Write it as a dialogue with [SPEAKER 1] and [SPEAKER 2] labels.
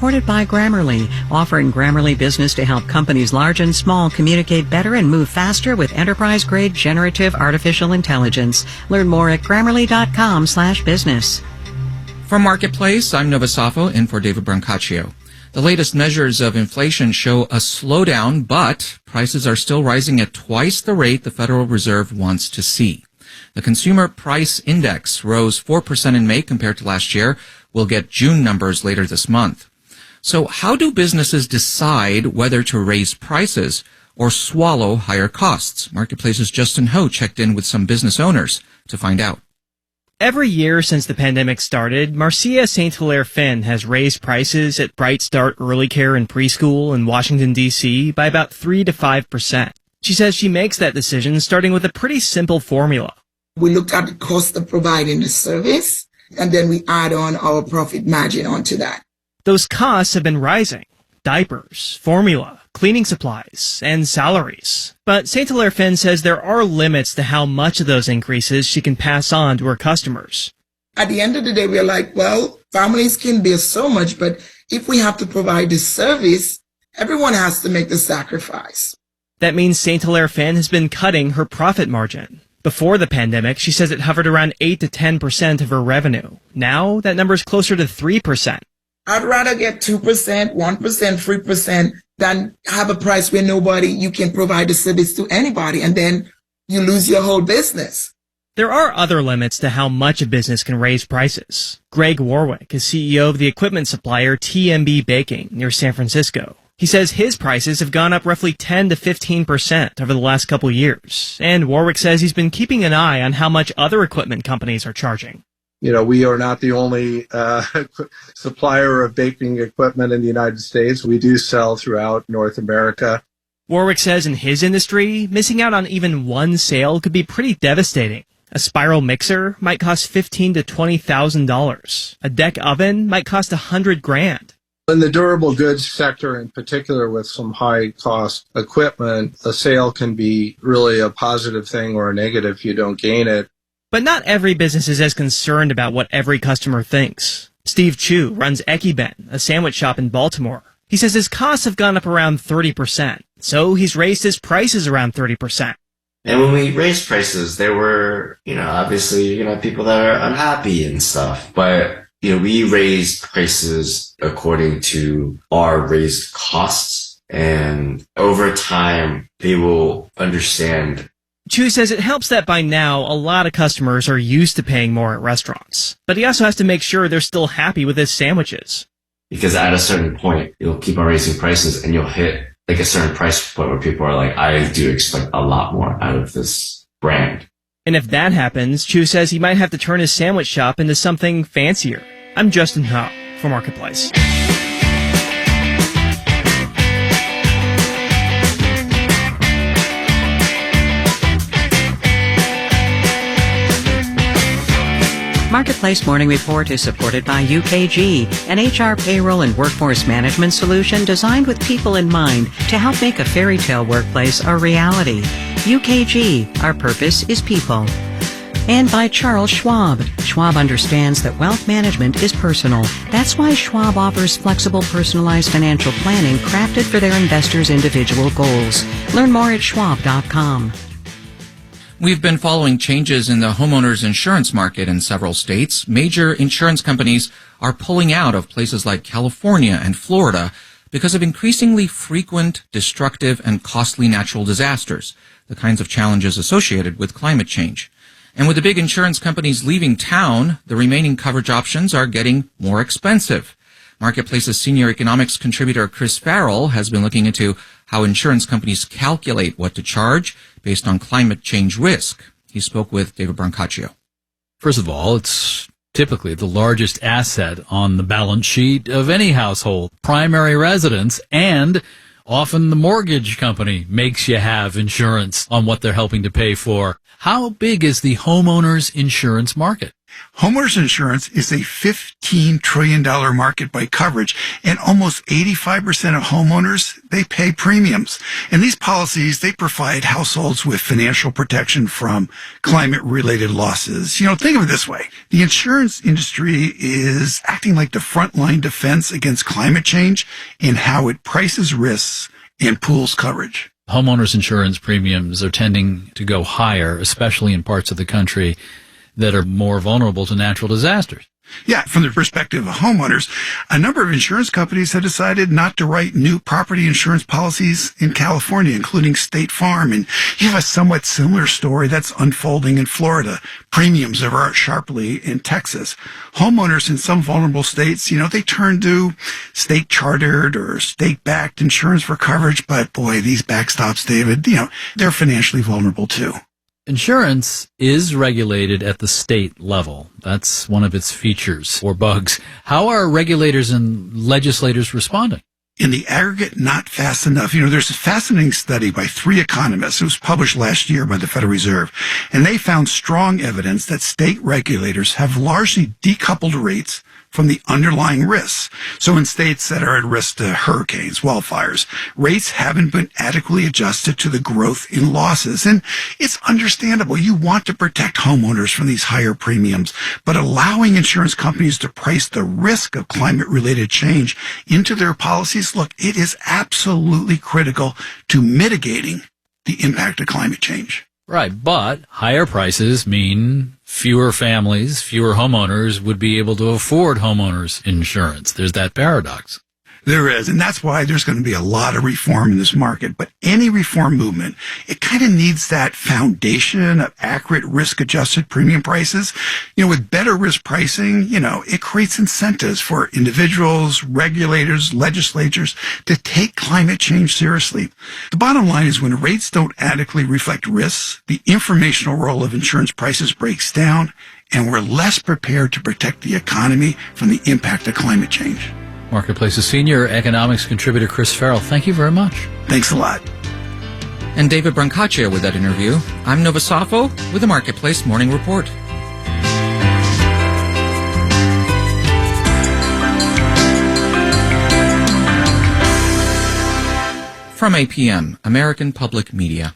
[SPEAKER 1] Supported by Grammarly, offering Grammarly Business to help companies large and small communicate better and move faster with enterprise-grade generative artificial intelligence. Learn more at Grammarly.com/business.
[SPEAKER 2] From Marketplace, I'm Nova Safo in for David Brancaccio. The latest measures of inflation show a slowdown, but prices are still rising at twice the rate the Federal Reserve wants to see. The Consumer Price Index rose 4% in May compared to last year. We'll get June numbers later this month. So how do businesses decide whether to raise prices or swallow higher costs? Marketplace's Justin Ho checked in with some business owners to find out.
[SPEAKER 3] Every year since the pandemic started, Marcia St. Hilaire Finn has raised prices at Bright Start Early Care and Preschool in Washington, D.C. by about 3 to 5%. She says she makes that decision starting with a pretty simple formula.
[SPEAKER 4] We looked at the cost of providing the service, and then we add on our profit margin onto that.
[SPEAKER 3] Those costs have been rising. Diapers, formula, cleaning supplies, and salaries. But St. Hilaire Finn says there are limits to how much of those increases she can pass on to her customers.
[SPEAKER 4] At the end of the day, we're like, well, families can bear so much, but if we have to provide this service, everyone has to make the sacrifice.
[SPEAKER 3] That means St. Hilaire Finn has been cutting her profit margin. Before the pandemic, she says it hovered around 8 to 10% of her revenue. Now, that number is closer to 3%.
[SPEAKER 4] I'd rather get 2%, 1%, 3% than have a price where you can provide the service to anybody, and then you lose your whole business.
[SPEAKER 3] There are other limits to how much a business can raise prices. Greg Warwick is CEO of the equipment supplier TMB Baking near San Francisco. He says his prices have gone up roughly 10 to 15% over the last couple years. And Warwick says he's been keeping an eye on how much other equipment companies are charging.
[SPEAKER 5] You know, we are not the only supplier of baking equipment in the United States. We do sell throughout North America.
[SPEAKER 3] Warwick says in his industry, missing out on even one sale could be pretty devastating. A spiral mixer might cost $15,000 to $20,000. A deck oven might cost $100,000.
[SPEAKER 5] In the durable goods sector in particular, with some high cost equipment, a sale can be really a positive thing or a negative if you don't gain it.
[SPEAKER 3] But not every business is as concerned about what every customer thinks. Steve Chu runs Ekiben, a sandwich shop in Baltimore. He says his costs have gone up around 30%, so he's raised his prices around 30%.
[SPEAKER 6] And when we raised prices, there were, obviously, people that are unhappy and stuff. But, we raised prices according to our raised costs. And over time, they will understand.
[SPEAKER 3] Chu says it helps that by now, a lot of customers are used to paying more at restaurants. But he also has to make sure they're still happy with his sandwiches.
[SPEAKER 6] Because at a certain point, you'll keep on raising prices and you'll hit a certain price point where people are like, I do expect a lot more out of this brand.
[SPEAKER 3] And if that happens, Chu says he might have to turn his sandwich shop into something fancier. I'm Justin Ho for Marketplace.
[SPEAKER 1] Marketplace Morning Report is supported by UKG, an HR payroll and workforce management solution designed with people in mind to help make a fairy tale workplace a reality. UKG, our purpose is people. And by Charles Schwab. Schwab understands that wealth management is personal. That's why Schwab offers flexible, personalized financial planning crafted for their investors' individual goals. Learn more at schwab.com.
[SPEAKER 2] We've been following changes in the homeowners insurance market in several states. Major insurance companies are pulling out of places like California and Florida because of increasingly frequent, destructive, and costly natural disasters, the kinds of challenges associated with climate change. And with the big insurance companies leaving town, the remaining coverage options are getting more expensive. Marketplace's senior economics contributor Chris Farrell has been looking into how insurance companies calculate what to charge based on climate change risk. He spoke with David Brancaccio.
[SPEAKER 7] First of all, it's typically the largest asset on the balance sheet of any household, primary residence, and often the mortgage company makes you have insurance on what they're helping to pay for. How big is the homeowners insurance market?
[SPEAKER 8] Homeowners insurance is a $15 trillion market by coverage, and almost 85% of homeowners, they pay premiums. And these policies, they provide households with financial protection from climate-related losses. Think of it this way. The insurance industry is acting like the frontline defense against climate change in how it prices risks and pools coverage.
[SPEAKER 7] Homeowners insurance premiums are tending to go higher, especially in parts of the country that are more vulnerable to natural disasters.
[SPEAKER 8] Yeah, from the perspective of homeowners, a number of insurance companies have decided not to write new property insurance policies in California, including State Farm. And you have a somewhat similar story that's unfolding in Florida. Premiums have risen sharply in Texas. Homeowners in some vulnerable states, they turn to state-chartered or state-backed insurance for coverage. But boy, these backstops, David, they're financially vulnerable too.
[SPEAKER 7] Insurance is regulated at the state level. That's one of its features or bugs. How are regulators and legislators responding?
[SPEAKER 8] In the aggregate, not fast enough. There's a fascinating study by 3 economists. It was published last year by the Federal Reserve, and they found strong evidence that state regulators have largely decoupled rates from the underlying risks. So in states that are at risk to hurricanes, wildfires, rates haven't been adequately adjusted to the growth in losses. And it's understandable. You want to protect homeowners from these higher premiums, but allowing insurance companies to price the risk of climate-related change into their policies, look, it is absolutely critical to mitigating the impact of climate change.
[SPEAKER 7] Right, but higher prices mean fewer families, fewer homeowners would be able to afford homeowners insurance. There's that paradox.
[SPEAKER 8] There is, and that's why there's going to be a lot of reform in this market. But any reform movement, it kind of needs that foundation of accurate risk-adjusted premium prices. With better risk pricing, it creates incentives for individuals, regulators, legislatures to take climate change seriously. The bottom line is when rates don't adequately reflect risks, the informational role of insurance prices breaks down, and we're less prepared to protect the economy from the impact of climate change.
[SPEAKER 7] Marketplace's senior economics contributor Chris Farrell, thank you very much.
[SPEAKER 8] Thanks a lot.
[SPEAKER 2] And David Brancaccia with that interview. I'm Nova Safo with the Marketplace Morning Report. From APM, American Public Media.